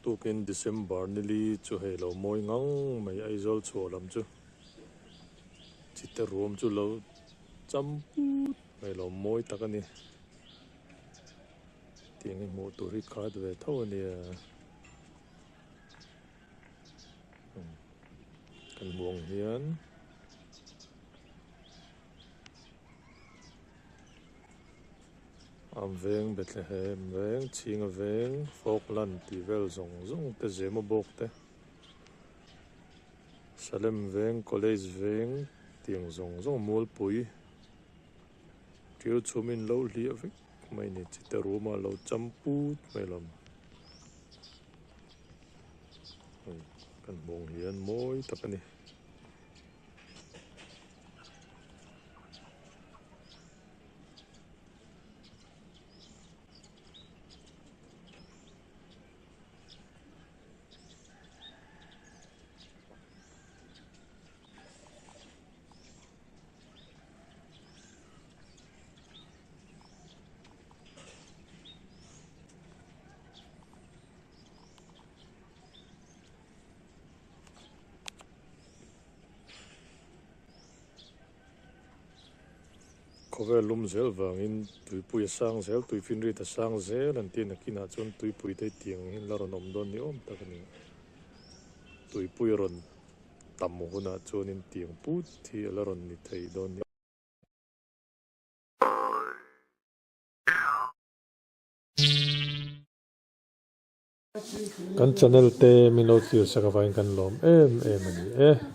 tukin December nili chu helo moi ngang mai Aizawl chu lam chu chite room chu lo champu mai lo moi takani tiếng mu tu ri khad ve tho ni kan buông hian am veng Bethlehem veng chinga veng Falkland ti vel zong te zema bok te Salem veng college veng tiếng zong mul pui tiêu chumin lo li avik mai ni chite roma lo champu mai lam kan buông hian moi takani có vẻ lum zel vangin tui pui sang zel tui finri ta sang zel an tin akina chon tui pui te tiang hin la ron om don ni om takani tui pui ron tam huna chonin tiang put thi la ron ni thei don ni kan channel te minot tir saka vain kan lom em ani